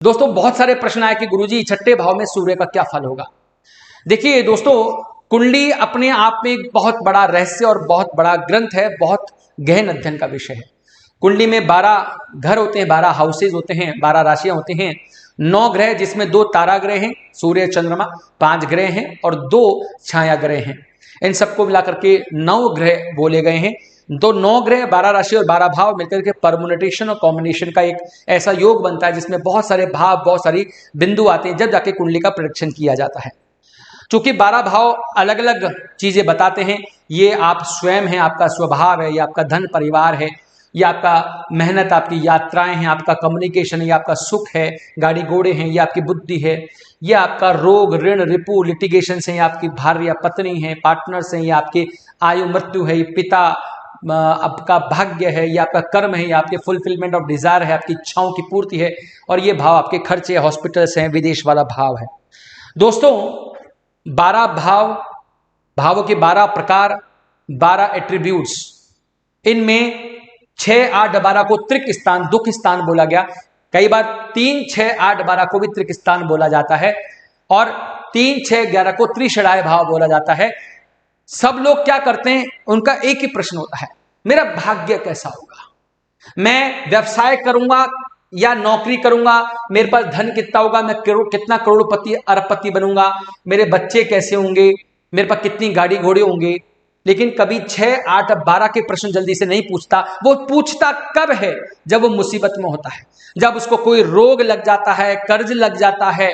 दोस्तों बहुत सारे प्रश्न आए कि गुरुजी छठे भाव में सूर्य का क्या फल होगा। देखिए दोस्तों, कुंडली अपने आप में एक बहुत बड़ा रहस्य और बहुत बड़ा ग्रंथ है, बहुत गहन अध्ययन का विषय है। कुंडली में 12 घर होते हैं, 12 हाउसेज होते हैं, 12 राशियां होती हैं, 9 ग्रह जिसमें 2 तारा ग्रह हैं, सूर्य चंद्रमा, 5 ग्रह हैं और 2 छाया ग्रह हैं। इन सबको मिलाकर के 9 ग्रह बोले गए हैं। तो 9 ग्रह, 12 राशि और 12 भाव मिलकर के परम्यूटेशन और कॉम्बिनेशन का एक ऐसा योग बनता है जिसमें बहुत सारे भाव, बहुत सारी बिंदु आते हैं, जब जाके कुंडली का प्रेडिक्शन किया जाता है। चूंकि 12 भाव अलग अलग चीजें बताते हैं, ये आप स्वयं हैं, आपका स्वभाव है, ये आपका धन परिवार है, ये आपका मेहनत, आपकी यात्राएं हैं, आपका कम्युनिकेशन, ये आपका सुख है, गाड़ी घोड़े हैं, ये आपकी बुद्धि है, ये आपका रोग ऋण रिपु लिटिगेशन है, ये आपकी भार्य या पत्नी है, पार्टनर्स हैं, ये आपकी आयु मृत्यु है, ये पिता आपका भाग्य है, ये आपका कर्म है, ये आपके फुलफिलमेंट ऑफ डिजायर है, आपकी इच्छाओं की पूर्ति है, और ये भाव आपके खर्चे, हॉस्पिटल्स हैं, विदेश वाला भाव है। दोस्तों 12 भावों के 12 प्रकार, 12 एट्रीब्यूट्स, इनमें 6, 8, 12 को त्रिक स्थान, दुख स्थान बोला गया। कई बार 3, 6, 8, 12 को भी त्रिक स्थान बोला जाता है और 3, 6, 11 को त्रिषणाय भाव बोला जाता है। सब लोग क्या करते हैं, उनका एक ही प्रश्न होता है, मेरा भाग्य कैसा होगा, मैं व्यवसाय करूंगा या नौकरी करूंगा, मेरे पास धन कितना होगा, मैं कितना करोड़पति अरबपति बनूंगा, मेरे बच्चे कैसे होंगे, मेरे पास कितनी गाड़ी घोड़े होंगे। लेकिन कभी 6, 8, 12 के प्रश्न जल्दी से नहीं पूछता। वो पूछता कब है, जब वो मुसीबत में होता है, जब उसको कोई रोग लग जाता है, कर्ज लग जाता है,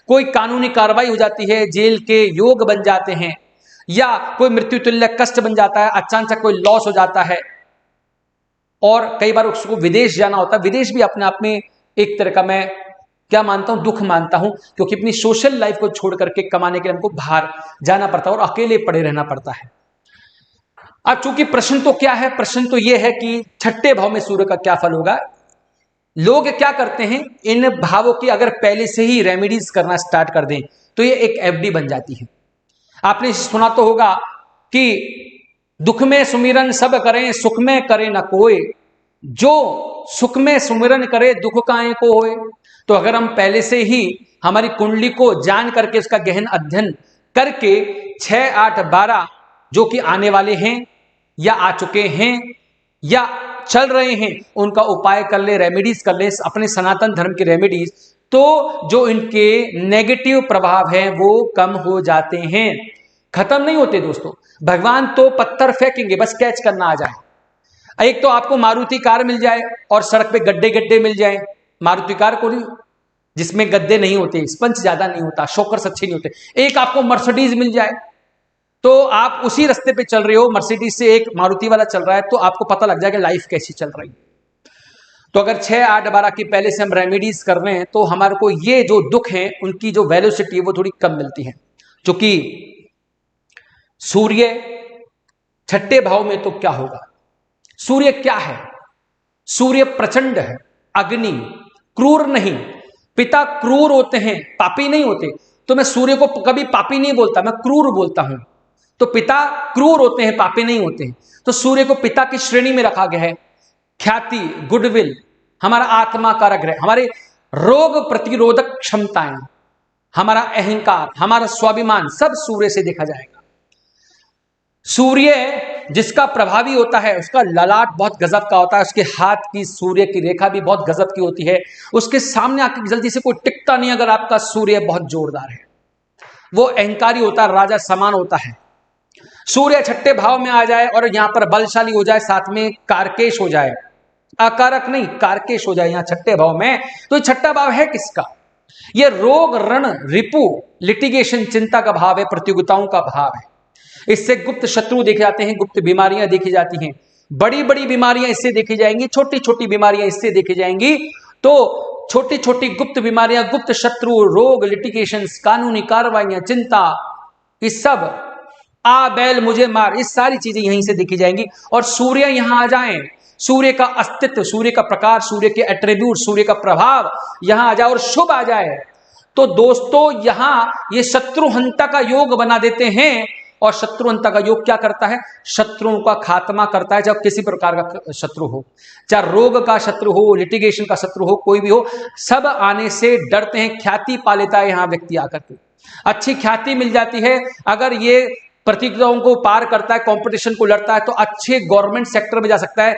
कोई कानूनी कार्रवाई हो जाती है, जेल के योग बन जाते हैं, या कोई मृत्यु तुल्य कष्ट बन जाता है, अचानक कोई लॉस हो जाता है, और कई बार उसको विदेश जाना होता है। विदेश भी अपने आप में एक तरह का, मैं क्या मानता हूं, दुख मानता हूं, क्योंकि अपनी सोशल लाइफ को छोड़ करके कमाने के लिए हमको बाहर जाना पड़ता है और अकेले पड़े रहना पड़ता है। अब चूंकि प्रश्न तो क्या है, प्रश्न तो यह है कि छठे भाव में सूर्य का क्या फल होगा। लोग क्या करते हैं, इन भावों की अगर पहले से ही रेमेडीज करना स्टार्ट कर दें तो ये एक एफडी बन जाती है। आपने सुना तो होगा कि दुख में सुमिरन सब करें, सुख में करे न कोई, जो सुख में सुमिरन करे दुख काहे को होए। तो अगर हम पहले से ही हमारी कुंडली को जान करके उसका गहन अध्ययन करके 6, 8, 12 जो कि आने वाले हैं या आ चुके हैं या चल रहे हैं, उनका उपाय कर ले, रेमेडीज कर ले, अपने सनातन धर्म की रेमेडीज, तो जो इनके नेगेटिव प्रभाव हैं वो कम हो जाते हैं, खत्म नहीं होते। दोस्तों भगवान तो पत्थर फेंकेंगे, बस कैच करना आ जाए। एक तो आपको मारुति कार मिल जाए और सड़क पे गड्ढे गड्ढे मिल जाए, मारुति कार को नहीं, जिसमें गड्ढे नहीं होते, स्पंज ज्यादा नहीं होता, शॉकर्स अच्छे नहीं होते। एक आपको मर्सिडीज मिल जाए, तो आप उसी रास्ते पे चल रहे हो, मर्सिडीज से एक मारुति वाला चल रहा है, तो आपको पता लग जाएगा लाइफ कैसी चल रही है। तो अगर 6, 8, 12 की पहले से हम रेमेडीज कर रहे हैं तो हमारे को ये जो दुख है उनकी जो वेलोसिटी है वो थोड़ी कम मिलती है। क्योंकि सूर्य छठे भाव में तो क्या होगा, सूर्य क्या है, सूर्य प्रचंड है, अग्नि, क्रूर नहीं। पिता क्रूर होते हैं, पापी नहीं होते। तो मैं सूर्य को कभी पापी नहीं बोलता, मैं क्रूर बोलता हूं। तो पिता क्रूर होते हैं, पापी नहीं होते हैं। तो सूर्य को पिता की श्रेणी में रखा गया है। ख्याति, गुडविल, हमारा आत्मा का ग्रह, हमारे रोग प्रतिरोधक क्षमताएं, हमारा अहंकार, हमारा स्वाभिमान, सब सूर्य से देखा जाएगा। सूर्य जिसका प्रभावी होता है उसका ललाट बहुत गजब का होता है, उसके हाथ की सूर्य की रेखा भी बहुत गजब की होती है, उसके सामने आके जल्दी से कोई टिकता नहीं अगर आपका सूर्य बहुत जोरदार है। वो अहंकारी होता है, राजा समान होता है। सूर्य छठे भाव में आ जाए और यहां पर बलशाली हो जाए, साथ में कारकेश हो जाए, अकारक नहीं कारकेश हो जाए यहां छठे भाव में, तो छठा भाव है किसका, यह रोग रण रिपु लिटिगेशन, चिंता का भाव है, प्रतियोगिताओं का भाव है। इससे गुप्त शत्रु देखे जाते हैं, गुप्त बीमारियां देखी जाती हैं, बड़ी बड़ी बीमारियां इससे देखी जाएंगी, छोटी छोटी बीमारियां इससे देखी जाएंगी। तो छोटी छोटी गुप्त बीमारियां, गुप्त शत्रु, रोग, लिटिगेशन, कानूनी कार्रवाइयां, चिंता, इस सब आ बैल मुझे मार, इस सारी चीजें यहीं से देखी जाएंगी। और सूर्य यहां आ जाए, सूर्य का अस्तित्व, सूर्य का प्रकाश, सूर्य के एट्रीब्यूट, सूर्य का प्रभाव यहां आ जाए और शुभ आ जाए, तो दोस्तों यहां ये शत्रुहंता का योग बना देते हैं और शत्रुअंता का योग क्या करता है? शत्रुओं का खात्मा करता है। जब किसी प्रकार का शत्रु हो, चाहे रोग का शत्रु हो, लिटिगेशन का शत्रु हो, कोई भी हो, सब आने से डरते हैं। ख्याति पा लेता है यहाँ व्यक्ति आकर के, अच्छी ख्याति मिल जाती है। अगर ये प्रतियोगिताओं को पार करता है, कंपटीशन को लड़ता है, तो अच्छे गवर्नमेंट सेक्टर में जा सकता है।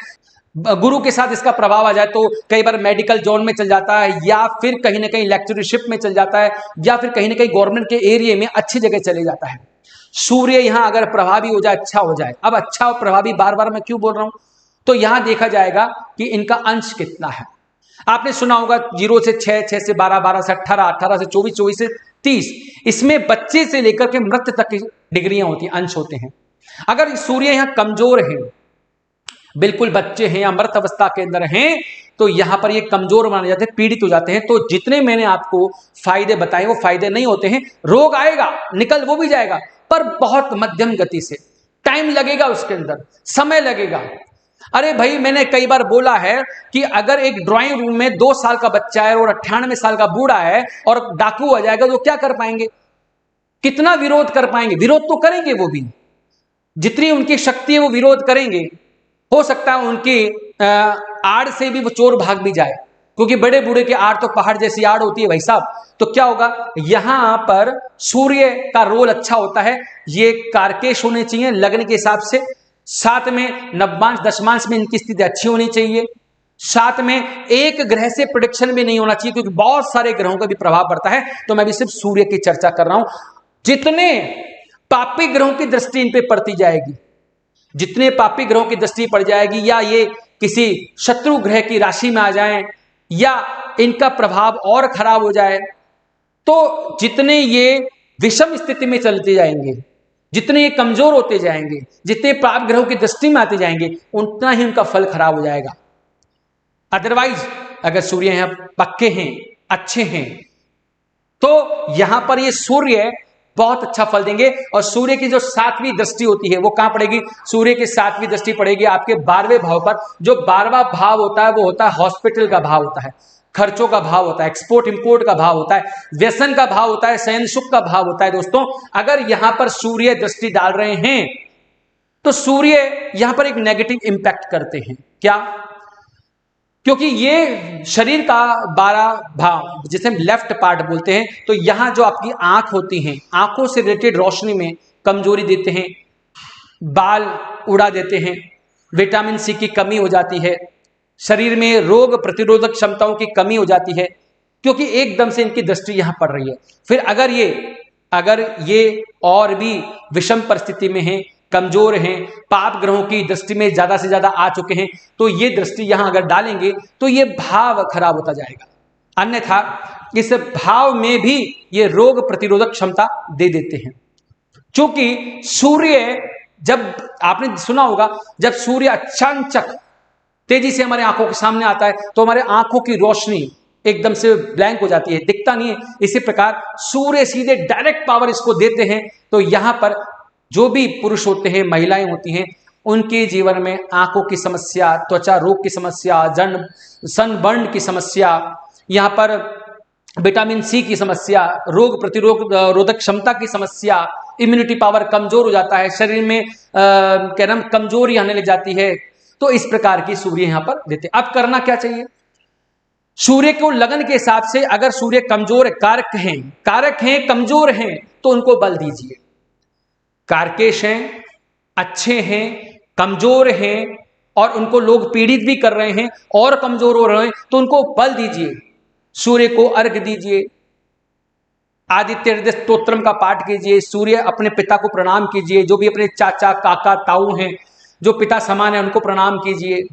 गुरु के साथ इसका प्रभाव आ जाए तो कई बार मेडिकल जोन में चल जाता है, या फिर कहीं ना कहीं लेक्चरशिप में चल जाता है, या फिर कहीं ना कहीं गवर्नमेंट के एरिया में अच्छी जगह चले जाता है। सूर्य यहां अगर प्रभावी हो जाए, अच्छा हो जाए। अब अच्छा और प्रभावी बार बार मैं क्यों बोल रहा हूं? तो यहां देखा जाएगा कि इनका अंश कितना है। आपने सुना होगा 0 से 6, 6 से 12, 12 से 18, 18 से 24, 24 से 30। इसमें बच्चे से लेकर के मृत्यु तक की डिग्रियां होती हैं, अंश होते हैं। अगर सूर्य यहां कमजोर है, बिल्कुल बच्चे हैं या मृत अवस्था के अंदर हैं, तो यहां पर ये कमजोर माने जाते हैं, पीड़ित हो जाते हैं। तो जितने मैंने आपको फायदे बताए वो फायदे नहीं होते हैं। रोग आएगा, निकल वो भी जाएगा, पर बहुत मध्यम गति से, टाइम लगेगा, उसके अंदर समय लगेगा। अरे भाई, मैंने कई बार बोला है कि अगर एक ड्राइंग रूम में 2 साल का बच्चा है और 98 साल का बूढ़ा है और डाकू आ जाएगा, तो क्या कर पाएंगे? कितना विरोध कर पाएंगे? विरोध तो करेंगे वो भी, जितनी उनकी शक्ति है वो विरोध करेंगे। हो सकता है उनकी आड़ से भी वो चोर भाग भी जाए, क्योंकि बड़े बूढ़े की आड़ तो पहाड़ जैसी आड़ होती है भाई साहब। तो क्या होगा? यहां पर सूर्य का रोल अच्छा होता है। ये कारकेश होने चाहिए लग्न के हिसाब से, साथ में नवमांश दशमांश में इनकी स्थिति अच्छी होनी चाहिए, साथ में एक ग्रह से प्रेडिक्शन भी नहीं होना चाहिए, क्योंकि बहुत सारे ग्रहों का भी प्रभाव पड़ता है। तो मैं भी सिर्फ सूर्य की चर्चा कर रहा हूं। जितने पापी ग्रहों की दृष्टि इन पे पड़ती जाएगी, जितने पापी ग्रहों की दृष्टि पड़ जाएगी, या ये किसी शत्रु ग्रह की राशि में आ जाएं, या इनका प्रभाव और खराब हो जाए, तो जितने ये विषम स्थिति में चलते जाएंगे, जितने ये कमजोर होते जाएंगे, जितने पाप ग्रहों की दृष्टि में आते जाएंगे, उतना ही उनका फल खराब हो जाएगा। अदरवाइज अगर सूर्य यहां पक्के हैं, अच्छे हैं, तो यहां पर ये सूर्य बहुत अच्छा फल देंगे। और सूर्य की जो 7वीं दृष्टि होती है वो कहां पड़ेगी? सूर्य की 7वीं दृष्टि पड़ेगी आपके 12वें भाव पर। जो 12वां भाव होता है वो होता है हॉस्पिटल का भाव होता है, खर्चों का भाव होता है, एक्सपोर्ट इंपोर्ट का भाव होता है, व्यसन का भाव होता है, शयन सुख का भाव होता है। दोस्तों, अगर यहां पर सूर्य दृष्टि डाल रहे हैं तो सूर्य यहां पर एक नेगेटिव इंपैक्ट करते हैं। क्या? क्योंकि ये शरीर का 12 भाव, जिसे हम लेफ्ट पार्ट बोलते हैं, तो यहां जो आपकी आंख होती हैं, आंखों से रिलेटेड रोशनी में कमजोरी देते हैं, बाल उड़ा देते हैं, विटामिन सी की कमी हो जाती है, शरीर में रोग प्रतिरोधक क्षमताओं की कमी हो जाती है, क्योंकि एकदम से इनकी दृष्टि यहां पड़ रही है। फिर अगर ये और भी विषम परिस्थिति में है, कमजोर हैं, पाप ग्रहों की दृष्टि में ज्यादा से ज्यादा आ चुके हैं, तो ये दृष्टि यहां अगर डालेंगे तो ये भाव खराब होता जाएगा। अन्यथा इस भाव में भी ये रोग प्रतिरोधक क्षमता दे देते हैं। क्योंकि सूर्य, जब आपने सुना होगा, जब सूर्य अचानक तेजी से हमारे आंखों के सामने आता है तो हमारे आंखों की रोशनी एकदम से ब्लैंक हो जाती है, दिखता नहीं है। इसी प्रकार सूर्य सीधे डायरेक्ट पावर इसको देते हैं, तो यहां पर जो भी पुरुष होते हैं, महिलाएं होती हैं, उनके जीवन में आंखों की समस्या, त्वचा रोग की समस्या, सनबर्न की समस्या, यहां पर विटामिन सी की समस्या, रोग प्रतिरोधक क्षमता की समस्या, इम्यूनिटी पावर कमजोर हो जाता है, शरीर में कमजोरी आने लग जाती है। तो इस प्रकार की सूर्य यहां पर देते। अब करना क्या चाहिए? सूर्य को लगन के हिसाब से अगर सूर्य कमजोर कारक हैं, कमजोर हैं, तो उनको बल दीजिए। कारकेश हैं, अच्छे हैं, कमजोर हैं, और उनको लोग पीड़ित भी कर रहे हैं और कमजोर हो रहे हैं, तो उनको बल दीजिए। सूर्य को अर्घ दीजिए, आदित्य हृदय स्तोत्रम का पाठ कीजिए, सूर्य अपने पिता को प्रणाम कीजिए, जो भी अपने चाचा काका ताऊ हैं, जो पिता समान है, उनको प्रणाम कीजिए,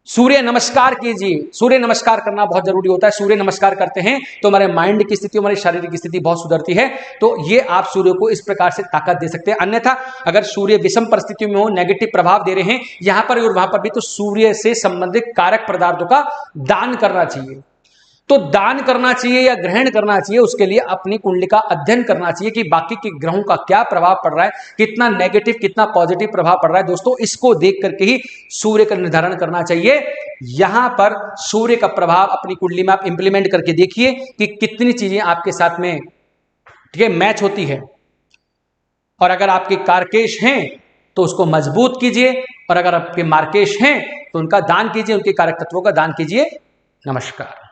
सूर्य नमस्कार कीजिए। सूर्य नमस्कार करना बहुत जरूरी होता है। सूर्य नमस्कार करते हैं तो हमारे माइंड की स्थिति, हमारी शारीरिक स्थिति बहुत सुधरती है। तो ये आप सूर्य को इस प्रकार से ताकत दे सकते हैं। अन्यथा अगर सूर्य विषम परिस्थितियों में हो, नेगेटिव प्रभाव दे रहे हैं यहां पर और वहां पर भी, तो सूर्य से संबंधित कारक पदार्थों का दान करना चाहिए। तो दान करना चाहिए या ग्रहण करना चाहिए, उसके लिए अपनी कुंडली का अध्ययन करना चाहिए कि बाकी के ग्रहों का क्या प्रभाव पड़ रहा है, कितना नेगेटिव कितना पॉजिटिव प्रभाव पड़ रहा है। दोस्तों, इसको देख करके ही सूर्य का निर्धारण करना चाहिए। यहां पर सूर्य का प्रभाव अपनी कुंडली में आप इंप्लीमेंट करके देखिए कि कितनी चीजें आपके साथ में ठीक है मैच होती है। और अगर आपके कारकेश हैं तो उसको मजबूत कीजिए, और अगर आपके मार्केश हैं तो उनका दान कीजिए, उनके कारक तत्वों का दान कीजिए। नमस्कार।